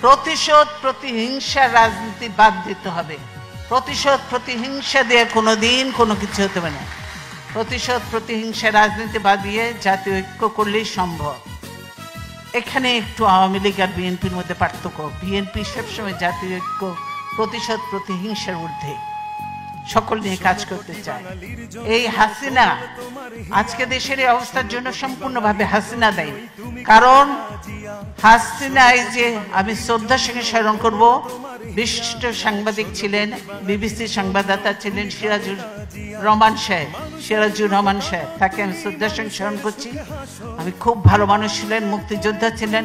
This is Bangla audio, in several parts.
প্রতিশোধ প্রতিহিংসার রাজনীতি বাদ দিতে হবে। প্রতিশোধ প্রতিহিংসা দিয়ে কোনোদিন কোনো কিছু হতে পারে না। প্রতিশোধ প্রতিহিংসার রাজনীতি বাদ দিয়ে জাতীয় ঐক্য করলেই সম্ভব। এখানে একটু আওয়ামী লীগ আর বিএনপির মধ্যে পার্থক্য। বিএনপি সবসময় জাতীয় ঐক্য প্রতিশোধ প্রতিহিংসার ঊর্ধ্বে সকল নিয়ে কাজ করতে চায়। এই হাসিনা আজকে দেশের এই অবস্থার জন্য সম্পূর্ণভাবে হাসিনা দায়ী। কারণ হাসিনা, এই যে আমি শ্রদ্ধার সঙ্গে স্মরণ করব, বিশিষ্ট সাংবাদিক ছিলেন, বিবিসি সংবাদদাতা ছিলেন সিরাজুর রহমান সাহেব, তাকে আমি শ্রদ্ধার সঙ্গে স্মরণ করছি। আমি খুব ভালো মানুষ ছিলেন, মুক্তিযোদ্ধা ছিলেন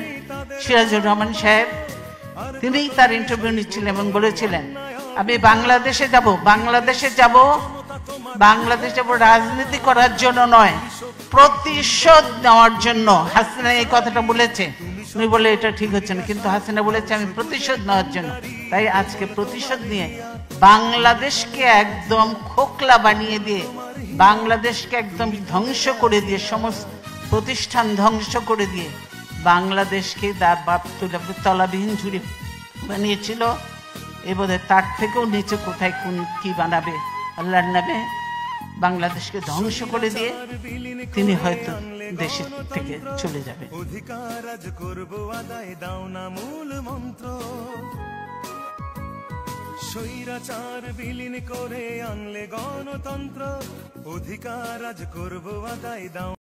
সিরাজুর রহমান সাহেব। তিনি তার ইন্টারভিউ নিচ্ছিলেন এবং বলেছিলেন, আমি বাংলাদেশে যাব রাজনীতি করার জন্য নয়, প্রতিশোধ নেওয়ার জন্য। হাসিনা এই কথাটা বলেছে, উনি বলে এটা ঠিক হচ্ছে না, কিন্তু হাসিনা বলেছে আমি প্রতিশোধ নেওয়ার জন্য। তাই আজকে প্রতিশোধ নিয়ে বাংলাদেশকে একদম খোকলা বানিয়ে দিয়ে, বাংলাদেশকে একদম ধ্বংস করে দিয়ে, সমস্ত প্রতিষ্ঠান ধ্বংস করে দিয়ে বাংলাদেশকে তলাবিহীন ঝুড়ি বানিয়েছিল। এ বোধহয় তার থেকেও নিচে কোথায় কোন কি বানাবে আল্লাহর নামে বাংলাদেশকে ধ্বংস করে দিয়ে তিনি হয়তো দেশের থেকে চলে যাবে। অধিকার আজ করব আদায়, দাও না মূল মন্ত্র, স্বৈরাচার বিলীন করে আনলে গণতন্ত্র। অধিকার আজ করব আদায়, দাও